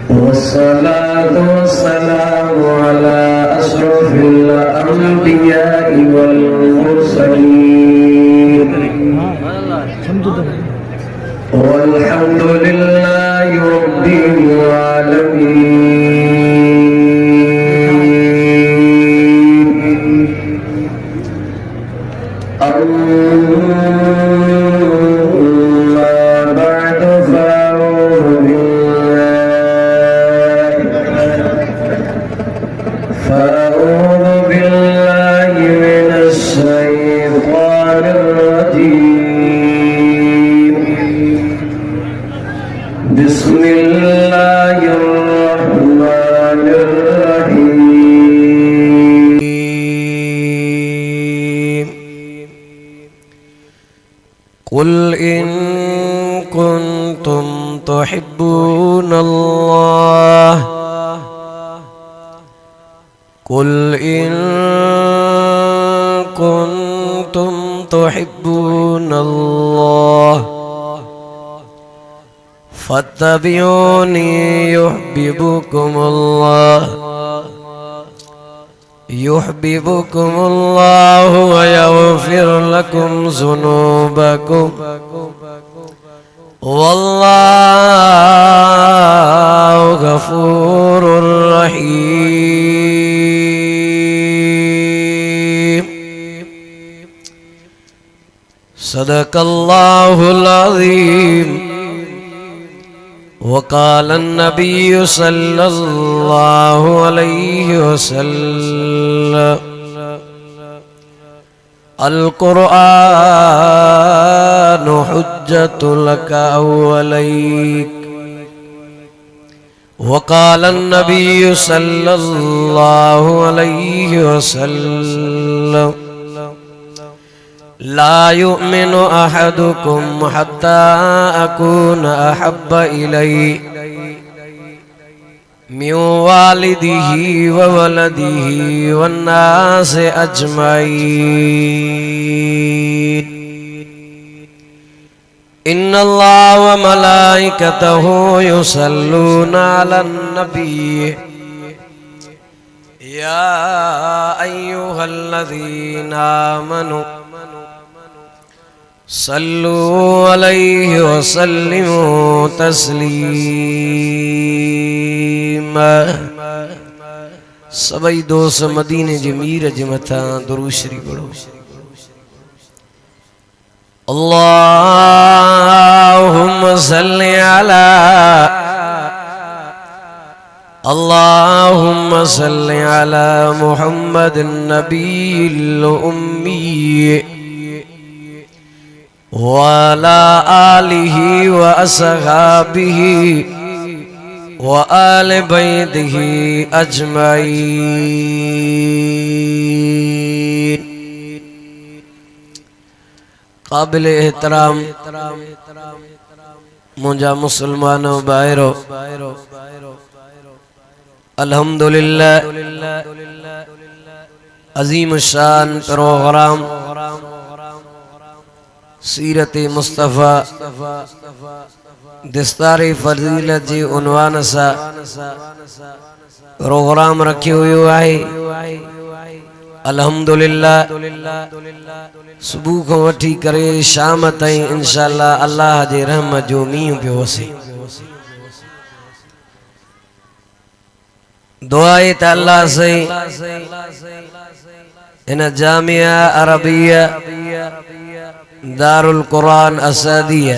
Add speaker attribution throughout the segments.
Speaker 1: والصلاة والسلام على أشرف الأنبياء والمرسلين والحمد لله رب العالمين. بسم الله الرحمن الرحيم. قل إن كنتم تحبون الله قل إن كنتم تحبون الله فاتبعوني يحببكم الله ويغفر لكم ذنوبكم والله غفور رحيم. صدق الله العظيم. وقال النبي صلى الله عليه وسلم القرآن حجة لك أو عليك. وقال النبي صلى الله عليه وسلم لا يؤمن أحدكم حتى أكون أحب إليه من والده وولده والناس أجمعين. إن الله وملائكته يصلون على النبي يا أيها الذين آمنوا صلوا عليه وسلموا تسلیما. سبئی دوست مدینے جمیر جمتاں درود شریف پڑھو. اللهم صل على محمد النبي الأمي وعلى آله وأصحابه وآل بيته أجمعين. قابل احترام मुझा मुसलमानों बाहरों अल्हम्दुलिल्लाह अजीम शान प्रोग्राम सीरत मुस्तफ़ा दस्तारे फजीलत जी उन्वान सा प्रोग्राम रखी हुई है. अल्हम्दुलिल्लाह सुबह को वठी करे शाम ताईं इंशाअल्लाह अल्लाह जे रहमत जो मींहुं पियो वसे. दुआ है त अल्लाह से इन जामिया अरबिया दारुल कुरान असादिया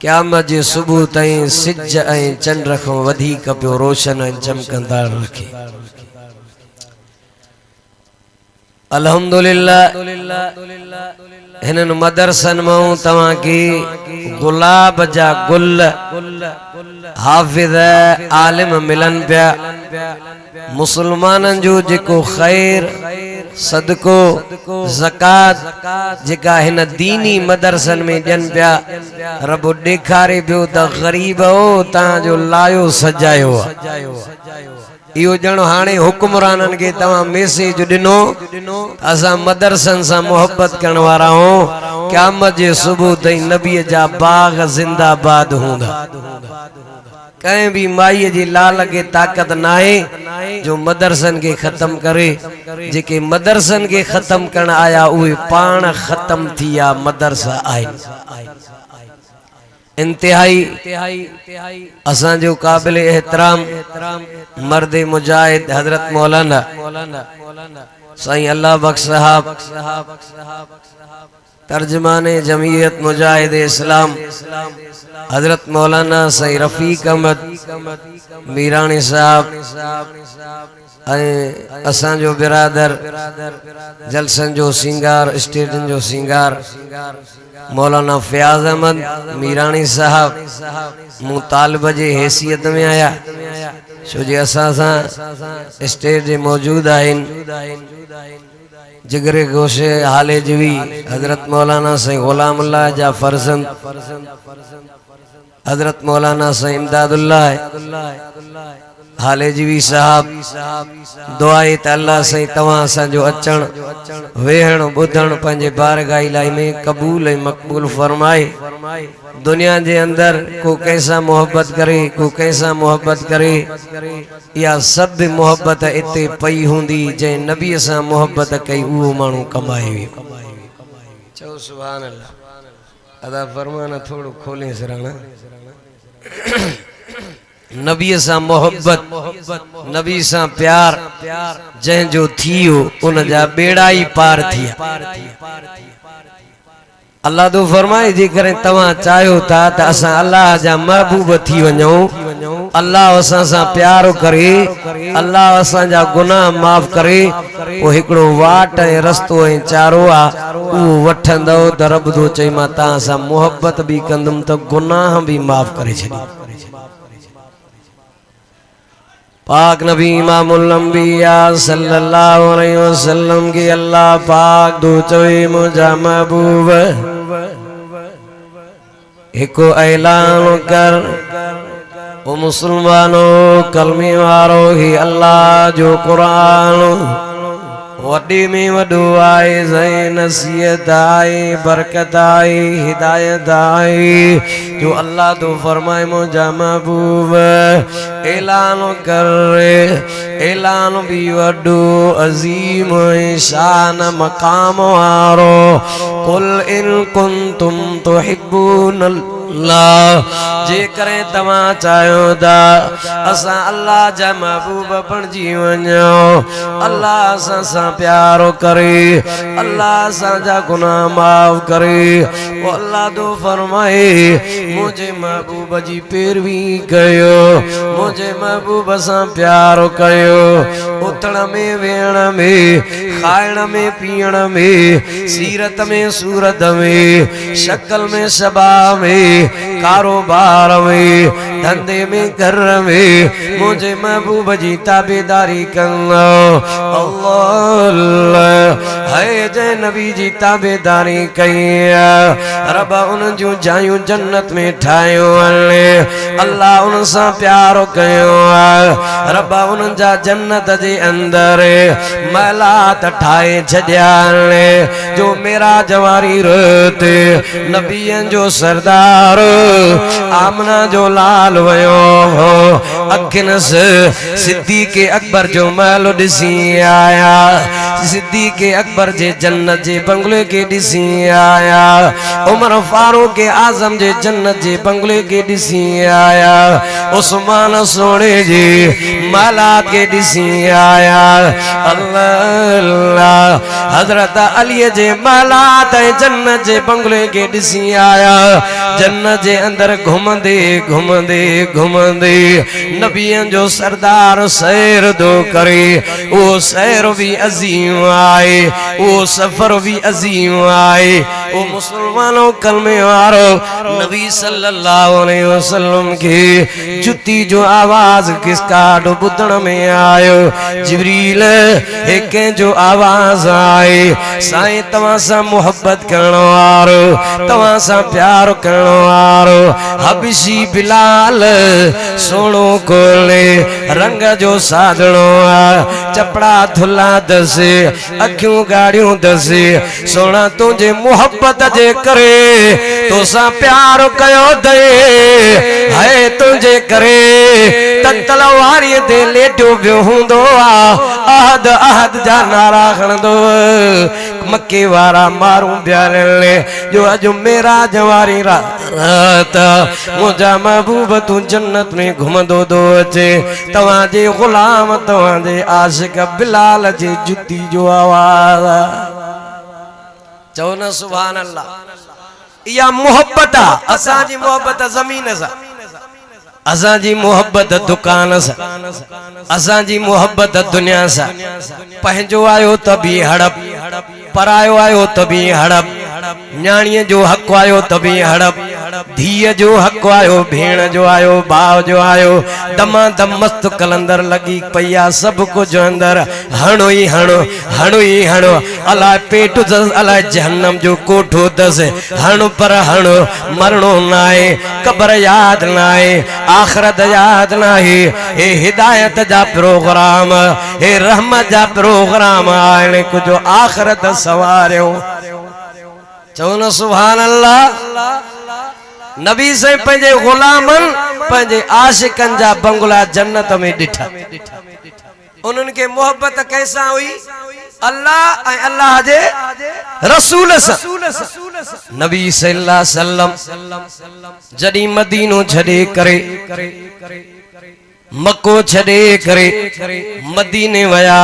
Speaker 1: क़यामत जे सुबह ताईं सिज ऐं चंड खां वधीक पियो रोशन ऐं चमकंदार रखे. अल्हम्दुलिल्लाह हिनन मदरसन में तवा की गुलाब जा गुल हाफिज आलिम मिलन पिया. मुसलमानन जो जेको खैर सदको ज़कात जेका हिन दीनी मदरसन में ॾियन पिया रब ॾेखारे पियो त ग़रीब हो तव्हां जो लायो सजायो. इहो ॼण हाणे हुक्मरानन के तवा मैसेज ॾिनो असां मदरसन सां मोहब्बत करण वारा हो क़यामत जे सुबह ताईं नबी जा बाग जिंदाबाद हूंदा। कहीं भी माई जी लाल के ताकत नाहे जो मदरसन के खत्म करे। जेके मदरसन के खत्म करण आया उहे पाण खत्म थिया मदरसा आहिनि। इंतहाई असां जो काबिल एहतराम मर्द मुजाहिद हजरत मौलाना साईं अल्लाह बख्श साहब तर्जमाने जमीयत मुजाहिद इस्लाम हजरत मौलाना साईं रफीक अहमद मीरानी साहब असां जो बिरादर जलसन जो सिंगार स्टेजन जो सिंगार मौलाना फयाज अहमद मीरानी साहब मूं तालिब जे हैसियत में आया छो जे असां सां स्टेज मौजूद आहिनि जिगरे गोशे हाले जवी हजरत मौलाना साईं गुलाम अल्लाह जा फर्जंद हजरत मौलाना साईं इमदादुल्लाह हाले जीवी साहब दुआए त अल्लाह साईं तवां असांजो अचण वेहण ॿुधण पंहिंजे बारगाह इलाही में क़बूल ऐं मक़बूल फरमाए। दुनिया जे अंदर को कैसा मोहब्बत करे को कैसा मोहब्बत करे या सब मोहब्बत इते पई हुंदी जै नबी सां मोहब्बत कई उहो माण्हू कमाए वियो। चओ सुभान अल्लाह। अदा फरमाना थोड़ो खोले सराणा। नबी सां मोहब्बत नबी सां प्यार जंहिंजो थियो उन जा बेड़ा ही पार थिया। अल्लाह तो फरमाए जे करे तवां चाहो था त असां अल्लाह जा महबूब थी वञूं। अल्लाह असां सां प्यार करे अल्लाह असां जा गुनाह माफ करे ओ हिकड़ो वाट ऐं रस्तो ऐं चारो आ उहो वठंदो त रब तो चई मां तव्हां सां मोहब्बत भी कंदुमि त गुनाह भी माफ करे छॾी। पाक नबी इमामुल अंबिया सल्लल्लाहु अलैहि वसल्लम की अल्लाह पाक दो चवे मुझा महबूब एको ऐलान कर ओ मुसलमानों कलमे वारो ही अल्लाह जो कुरान वडी में वडो आए जय नसीहत आए बरकत आए हिदायत आए जो अल्लाह तो फरमाए मुझा महबूब ऐलान कर ऐलान भी वडो अजीम शान मकाम वारो कुल इन कुंतुम तुहिब्बून अल्लाह जे करे तवा चाहो दा असा अल्लाह जा महबूब बणजी वञो। अल्लाह असा सा प्यारो करे अल्लाह असा जा गुनाह माफ करे। ओ अल्लाह तो फरमाए मुझे महबूब जी पैरवी कयो मुझे महबूब सा प्यारो कयो। उथण में वेहण में खाइण में पीअण में सीरत में सूरत में शक्ल में शबा में कारोबार में धंधे में घर में मुझे महबूब जी ताबेदारी करना। अल्लाह है जय नबी जी ताबेदारी कईया रब उन जो जायूं जन्नत में ठायो अल्लाह उन सा प्यारो कयो रब उन जा जन्नत जे अंदर महलात ठाए छड्या जो मेरा जवारी रोत नबियन जो सरदार आमना जो लाल वयो हो अखिन से सिद्दीक़ अकबर जो महल दिसी आया सिद्दीक़ अकबर जे जन्नत जे बंगले के दिसी आया उमर फारूक आजम जे जन्नत जे बंगले के दिसी आया उस्मान सोने जे महलात के दिसी आया। अल्लाह हजरत अली जे महलात जन्नत जे बंगले के दिसी आया। जन्नत जे अंदर घुमंदे घुमंदे घुमंदे नबियन जो सरदार सैर दो करे वो सैर भी अजीम आए वो सफर भी अजीम आए। वो मुसलमानों कलमे वारो नबी सल्लल्लाहु अलैहि वसल्लम के जुती जो आवाज किसका बुधण में आयो जिब्रील एक जो आवाज आए साईं तवां सां मोहब्बत करण वारो तवां सां प्यार करण वारो हबशी बिलाल सोनो कोले रंग जो साधणो चपड़ा थुला दस अखियों गाड़ियों दस सोना तुझे मोहब्बत मोहब्बत जे करे तोसा प्यार कयो दे है तुझे करे त तलवारी दे लेटो बियो हुंदो आ अहद अहद जा नारा खणदो मक्के वारा मारू ब्याले जो अज मेरा जवारी रात मुझा महबूब तू जन्नत में घुमदो दो अचे तवा जे गुलाम तवा जे आशिक बिलाल जे जुती जो आवाज चो न सुभान अल्लाह या मोहब्बत असा जी मोहब्बत जमीन सा असा जी मोहब्बत दुकान सा असा जी मोहब्बत दुनिया सा पंहिंजो आयो तभी हड़प परायो आयो तभी हड़प न्याणीअ जो हक आयो तभी हड़प धीअ जो हक आयो भेण जो आयो भाव जो आयो दमा दम मस्त कलंदर लगी पया सब कुछ अंदर हणो ही हणो हणो ही हणो अलाए पेट दस अलाए जहन्नम जो कोठो दस हणो पर हणो मरणो नाए कब्र याद नाए आखिरत याद नाए हे हिदायत जा प्रोग्राम हे रहमत जा प्रोग्राम आने कुछ आखिरत सवारियो चो न सुभान अल्लाह नबी से पंजे गुलामन पंजे आशिकन जा बंगला जन्नत में डिठा उन्हन के मोहब्बत कैसा हुई अल्लाह अल्लाह जे रसूल सा नबी सल्लल्लाहु अलैहि वसल्लम जडी मदीनो छड़े करे मक्को छड़े करे मदीने वया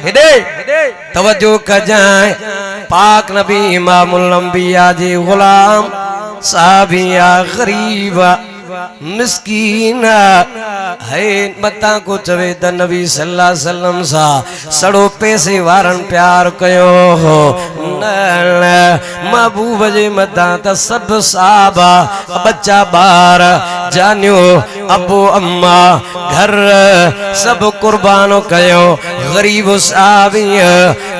Speaker 1: हेडे तवज्जो कजाए पाक नबी इमामुल अंबिया जे गुलाम साबिया गरीबा मिस्कीना है मता को चवे द नबी सल्लल्लाहु अलैहि वसल्लम सा सड़ो पैसे वारन प्यार कयो हो न महबूब जे मता त सब साहबा बच्चा बार जानियो अबू अम्मा घर सब कुर्बानो कयो गरीब साहबी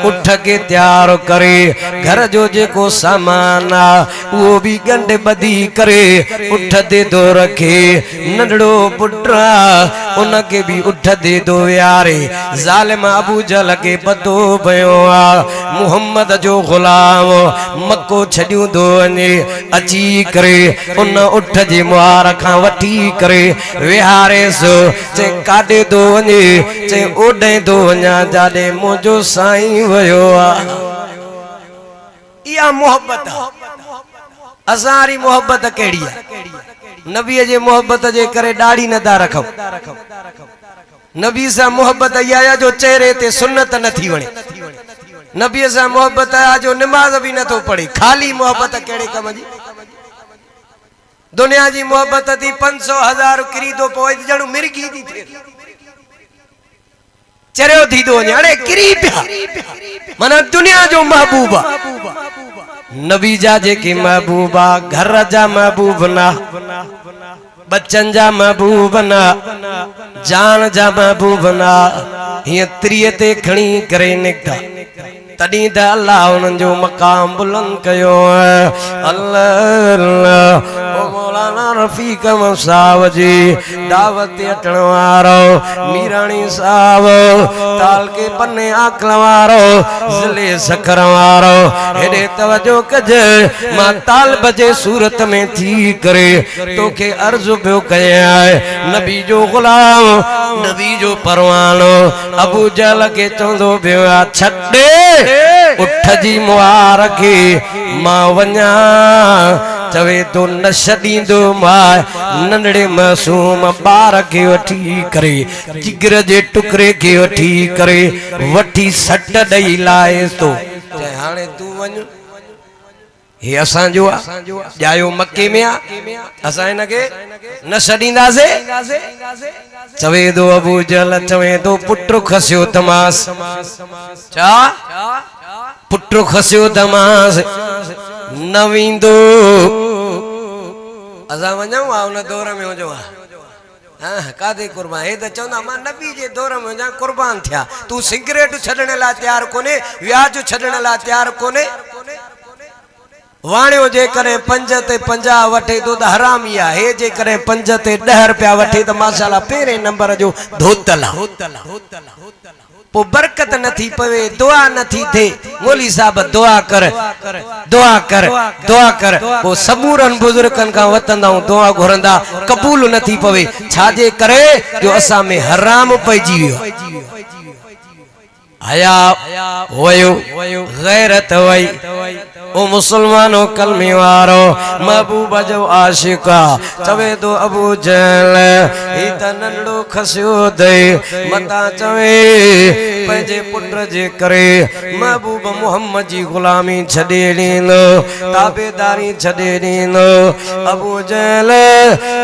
Speaker 1: उठ के तैयार करे घर जो जेको सामान वो भी गंढ बदी करे उठ दे दो रखे नंढड़ो पुट्रा उनके भी उठ दे दो यारे जालिम अबू जहल के पतो पयो आ मुहम्मद जो गुलाम मक्को छड़ियो दो वने अची करे उन उठ जी मुहार खां वठी करे विहारे सो चे काडे दो वने चे ओडे दो वञा जाडे मुंहिंजो साईं वयो आ या मोहब्बत असारी मोहब्बत केड़ी है नबी जे मोहब्बत जे करे दाढ़ी न दा रखो नबी सा मोहब्बत आया जो चेहरे ते सुन्नत न थी वणे नबी सा मोहब्बत आया जो नमाज भी न तो पढ़े खाली मोहब्बत केड़े कम जी दुनिया जी मोहब्बत थी 500,000 किरी दो पोइ जणु मिर्गी दी थे चरियो थी दो अरे किरी पिया माना दुनिया जो महबूबा नबी जा जेके महबूबा घर जा महबूब ना बच्चन जा महबूब ना जान जा महबूब ना ये त्रिय ते खणी करे निकता तड़ी द अल्लाह उन जो मकाम बुलंद कयो अल्लाह ओ मौलाना रफीक साहब जी दावत अटण वारो मीरानी साहब ताल के पन्ने आकल वारो जिले सखर वारो हेडे तवज्जो कज मां ताल बजे सूरत में थी करे तोखे अर्ज पियो कया नबी जो गुलाम नबी जो परवानो अबू जहल के चंदो पियो छड़े उठ जी मुबारक मां वञा चवे तो न छॾींदो मां नंढड़े मासूम ॿार खे वठी करे जिगर जे टुकड़े खे वठी करे वठी सट ॾेई लाए तो हाणे तूं वञ हे असां जो जायो मक्के में आ असां इनके न छॾींदासीं चवे दो अबू जहल चवे तो पुट्रो खसियो तमास छा पुट्रो खसियो तमास न वींदो असां वञूं आ उन दौर में हुजो हां कादे कुर्बान हे त चवंदा मां नबी जे दौर में जा कुर्बान थिया तू सिगरेट छॾण लाइ तैयार कोने व्याज छॾण लाइ तैयार कोने वाणियो जे करे 5 ते 50 वठे तो त हरामी आ हे जे करे 5 ते 10 रुपया वठे त माशाअल्लाह पहिरे नंबर जो धोतल पो बरकत नथी पवे दुआ नथी थे मौली साहब दुआ कर दुआ कर दुआ कर पो सबूरन बुजुर्गन का वतंदा दुआ घुरंदा कबूल नथी पवे छाजे करे जो असा में हराम पइजी वियो हया वयो गैरत वई ओ मुसलमानो कलमे वारो महबूब जो आशिका चवे तो अबू जहल ही त नंढो खसियो दे मता चवे पंहिंजे पुट जे करे महबूब मोहम्मद जी गुलामी छॾे ॾींदो ताबेदारी छॾे ॾींदो अबू जहल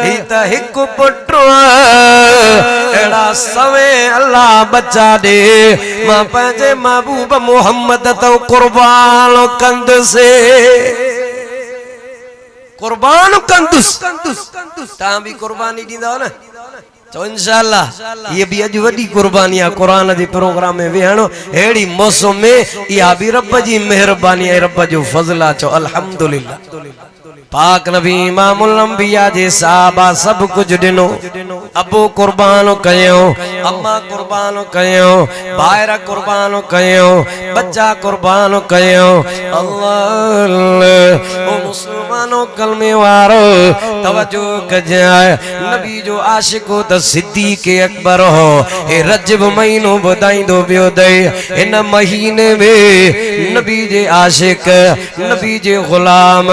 Speaker 1: ही त हिकु पुट अहिड़ा सवे अल्लाह बचा ॾे मां पंहिंजे महबूब मोहम्मद तो कुर्बान कंदुसि कुर्बान कंदुसि तां भी कुर्बानी ॾींदा न तो इंशाअल्लाह ये भी अज वडी कुर्बानी है कुरान दे प्रोग्राम में वेहणो एड़ी मौसम में या भी रब जी मेहरबानी है रब जो फजल आ चो अल्हम्दुलिल्लाह पाक नबी इमामुल अंबिया जे साहबा सब कुछ दिनो अबू कुर्बान कयो अम्मा कुर्बान कयो भाईर कुर्बान कयो बच्चा कुर्बान कयो अल्लाह ओ मुसलमानो कलमे वारो तवज्जो कजाए नबी जो आशिक हो त सिद्दीक अकबर हो ए रजब महीनो बधाईंदो बियो दे इन महीने में नबी जे आशिक नबी जे गुलाम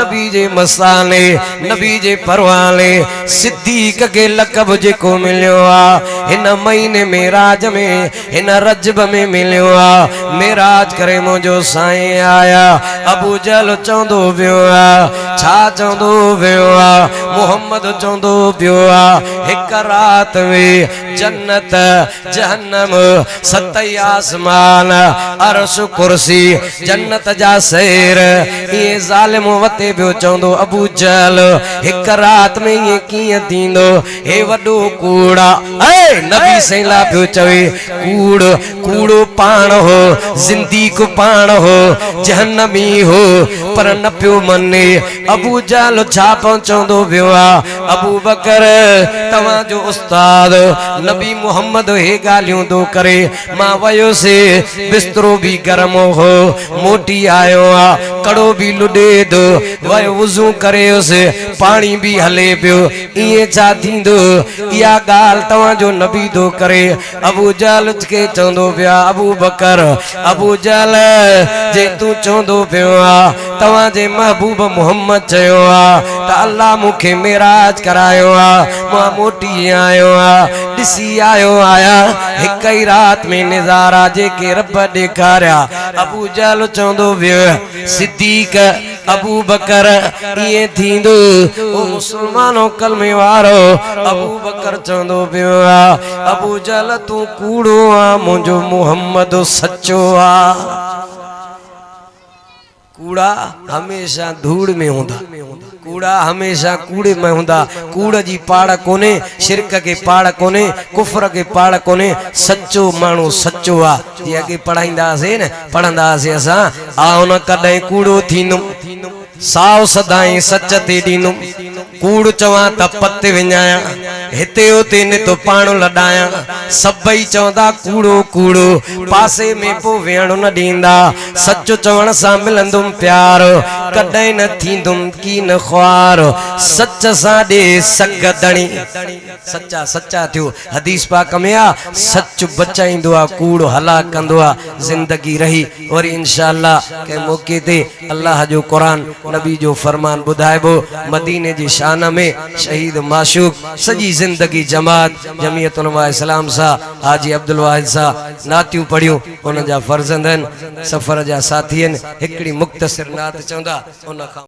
Speaker 1: नबी जे मसाले नबी जे परवाले सिद्दीक के लक़ब जेको मिलियो आ इन महीने मेराज में इन रजब में मिलियो आ मेराज करे मुझो साईं आया अबू जहल चौंदो वियो आ छा चौंदो वियो आ मोहम्मद चौंदो वियो आ एक रात में जन्नत जहन्नम सतई आसमान अरश कुर्सी जन्नत जा सैर ये जालिम वते बियो चौंदो अबू जहल एक रात में ये किए थींदो हे वडो कूड़ा ए नबी सैला पियो चवे कूड़ कूड़ो पाण हो जिंदीक पाण हो जहन्नमी हो पर न पियो मने अबू जहल छा पहुंचंदो वियो आ अबू बकर तवा जो उस्ताद नबी मोहम्मद हे गालियों दो करे मां वयो से बिस्तरो भी गरम हो मोटी आयो आ कड़ो भी लुडे दो वयो वुजू करे उसे पानी भी हले पियो इए छा थींदो या गाल तवा जो नबी दो करे अबू जहल के चंदो पिया अबू बकर अबू जहल जे तू चंदो पियो आ तवा जे महबूब मोहम्मद चयो आ त अल्लाह मुखे मेराज करायो आ मां मोटी आयो आ दिसी आयो आया एक ही रात में नजारा जे के रब दिखारिया अबू जहल चंदो वियो सिद्दीक अबू बकर ये थींदो ओ मुसलमानो कलमे वारो अबू बकर चंदो वियो आ अबू जहल तू कूड़ो आ मुझो मोहम्मद सच्चो आ कूड़ा हमेशा धूड़ में होंदा कूड़ा हमेशा कूड़े में होंदा कूड़ जी पाड़ कोने शिरक के पाड़ कोने कुफर के पाड़ कोने सच्चो मानू सच्चो आ जे अगे पढ़ाईंदा से न पढ़ंदा से असा आओ न कदे कूड़ो थीनु साव सदाई सच ते दीनु कूड़ चवा त पत्ते विञाया हिते उते ने तो पाणो लडाया सबई चवंदा कूड़ो कूड़ो पासे में पो वेणो न दींदा सच चवण सा मिलंदुम प्यार कदे न थींदुम की न ख्वार सच सा दे सगदणी सच्चा सच्चा थियो हदीस पाक में आ सच बचाइंदो आ कूड़ हलाक कंदो आ जिंदगी रही और इंशाअल्लाह के मौके ते अल्लाह जो कुरान नबी जो फरमान बुधाइबो मदीने जी शान में शहीद माशूक सजी जिंदगी जमात जमीयत उलमा इस्लाम सा हाजी अब्दुल वाहिद सा नातियूं पढ़ियूं उन जा फर्जंदन सफर जा साथीन एकड़ी मुख्तसर नात चौंदा उन